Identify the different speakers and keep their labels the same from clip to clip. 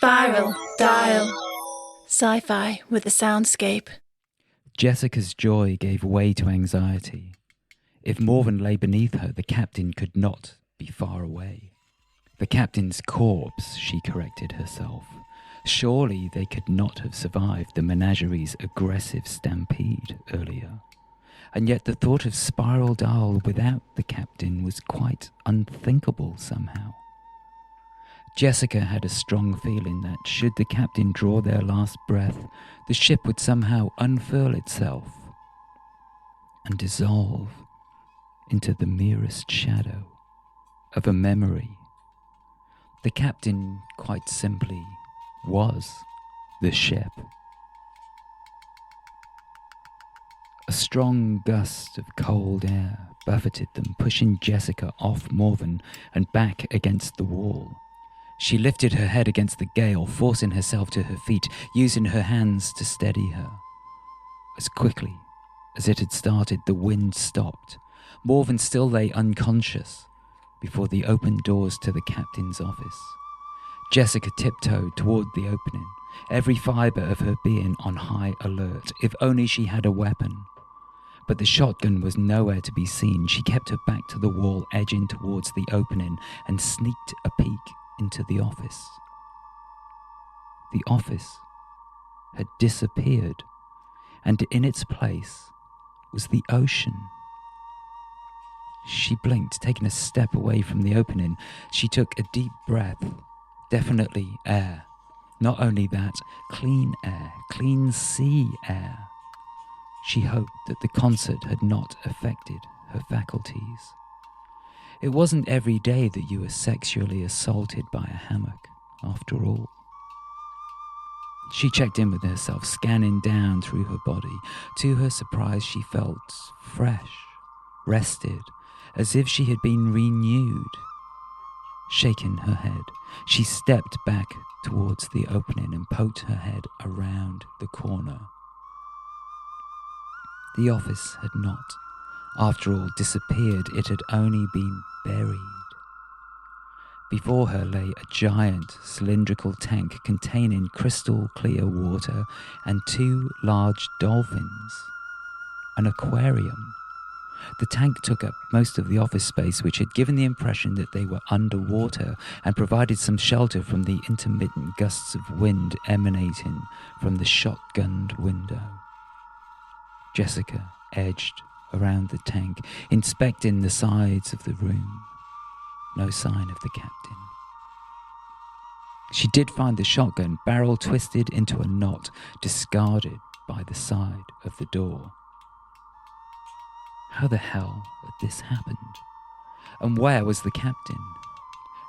Speaker 1: Spiral Dial. Sci-fi with a soundscape.
Speaker 2: Jessica's joy gave way to anxiety. If Morven lay beneath her, the captain could not be far away. The captain's corpse, she corrected herself. Surely they could not have survived the menagerie's aggressive stampede earlier. And yet the thought of Spiral Dial without the captain was quite unthinkable somehow. Jessica had a strong feeling that should the captain draw their last breath, the ship would somehow unfurl itself and dissolve into the merest shadow of a memory. The captain, quite simply, was the ship. A strong gust of cold air buffeted them, pushing Jessica off Morven and back against the wall. She lifted her head against the gale, forcing herself to her feet, using her hands to steady her. As quickly as it had started, the wind stopped. Morven still lay unconscious before the open doors to the captain's office. Jessica tiptoed toward the opening, every fibre of her being on high alert. If only she had a weapon. But the shotgun was nowhere to be seen. She kept her back to the wall, edging towards the opening, and sneaked a peek into the office. The office had disappeared, and in its place was the ocean. She blinked, taking a step away from the opening. She took a deep breath. Definitely air. Not only that, clean air, clean sea air. She hoped that the concert had not affected her faculties. It wasn't every day that you were sexually assaulted by a hammock, after all. She checked in with herself, scanning down through her body. To her surprise, she felt fresh, rested, as if she had been renewed. Shaking her head, she stepped back towards the opening and poked her head around the corner. The office had not, after all, disappeared. It had only been buried. Before her lay a giant cylindrical tank containing crystal clear water and 2 large dolphins. An aquarium. The tank took up most of the office space, which had given the impression that they were underwater and provided some shelter from the intermittent gusts of wind emanating from the shotgunned window. Jessica edged around the tank, inspecting the sides of the room. No sign of the captain. She did find the shotgun, barrel twisted into a knot, discarded by the side of the door. How the hell had this happened? And where was the captain?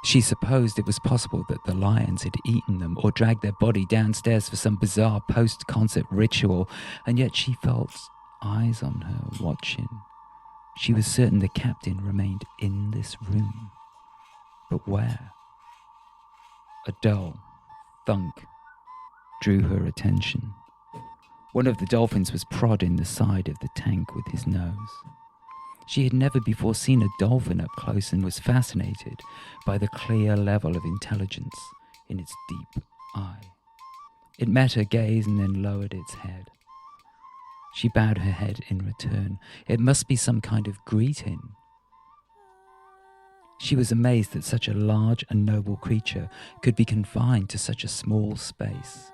Speaker 2: She supposed it was possible that the lions had eaten them or dragged their body downstairs for some bizarre post-concert ritual, and yet she felt eyes on her watching. She was certain the captain remained in this room. But where? A dull thunk drew her attention. One of the dolphins was prodding the side of the tank with his nose. She had never before seen a dolphin up close and was fascinated by the clear level of intelligence in its deep eye. It met her gaze and then lowered its head. She bowed her head in return. It must be some kind of greeting. She was amazed that such a large and noble creature could be confined to such a small space.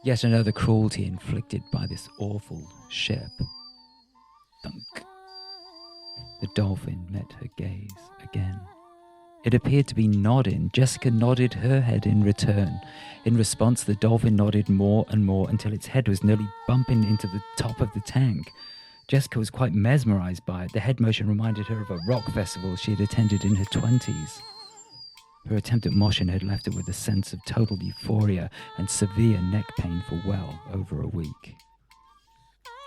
Speaker 2: Yet another cruelty inflicted by this awful ship. Thunk. The dolphin met her gaze again. It appeared to be nodding. Jessica nodded her head in return. In response, the dolphin nodded more and more until its head was nearly bumping into the top of the tank. Jessica was quite mesmerized by it. The head motion reminded her of a rock festival she had attended in her 20s. Her attempt at moshing had left her with a sense of total euphoria and severe neck pain for well over a week.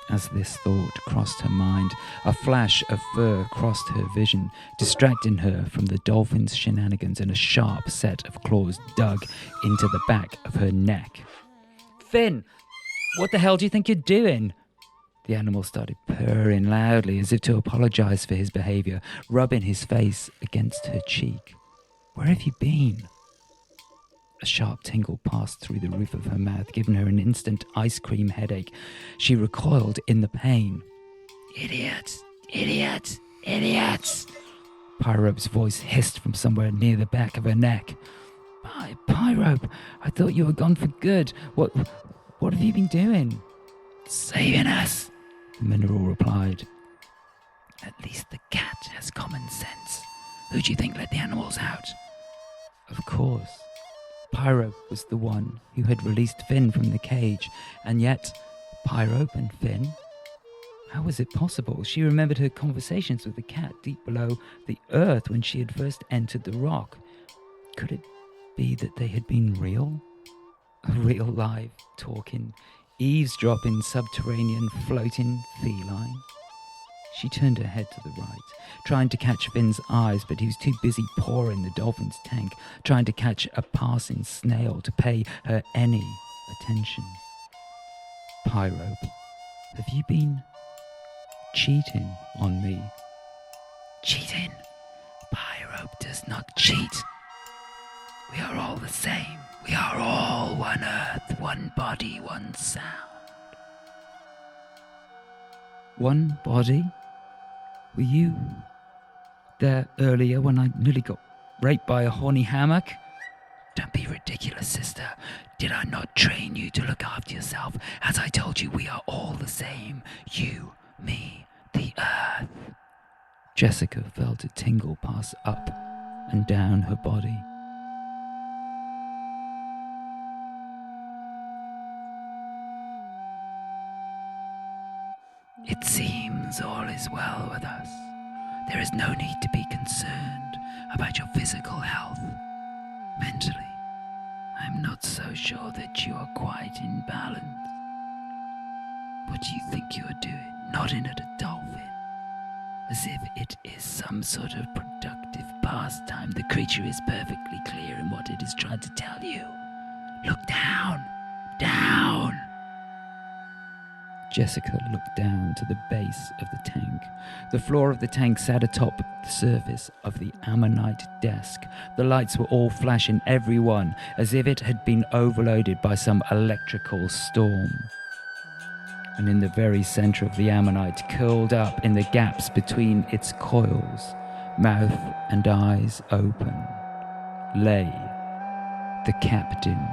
Speaker 2: As this thought crossed her mind, a flash of fur crossed her vision, distracting her from the dolphin's shenanigans, and a sharp set of claws dug into the back of her neck. "Finn, what the hell do you think you're doing?" The animal started purring loudly as if to apologize for his behavior, rubbing his face against her cheek. "Where have you been?" A sharp tingle passed through the roof of her mouth, giving her an instant ice cream headache. She recoiled in the pain. Idiots! Idiots! Idiots! Pyrope's voice hissed from somewhere near the back of her neck. Pyrope, I thought you were gone for good. What have you been doing? Saving us, the mineral replied. At least the cat has common sense. Who do you think let the animals out? Of course. Pyrope was the one who had released Finn from the cage, and yet Pyrope and Finn? How was it possible? She remembered her conversations with the cat deep below the earth when she had first entered the rock. Could it be that they had been real? A real live, talking, eavesdropping, subterranean, floating feline? She turned her head to the right, trying to catch Finn's eyes, but he was too busy pouring the dolphin's tank, trying to catch a passing snail to pay her any attention. Pyrope, have you been cheating on me? Cheating? Pyrope does not cheat. We are all the same. We are all one earth, one body, one sound. One body? Were you there earlier when I nearly got raped by a horny hammock? Don't be ridiculous, sister. Did I not train you to look after yourself? As I told you, we are all the same. You, me, the earth. Jessica felt a tingle pass up and down her body. It seems all is well with us. There is no need to be concerned about your physical health. Mentally, I'm not so sure that you are quite in balance. What do you think you are doing, nodding at a dolphin? As if it is some sort of productive pastime. The creature is perfectly clear in what it is trying to tell you. Look down! Down! Jessica looked down to the base of the tank. The floor of the tank sat atop the surface of the ammonite desk. The lights were all flashing, every one, as if it had been overloaded by some electrical storm. And in the very center of the ammonite, curled up in the gaps between its coils, mouth and eyes open, lay the captain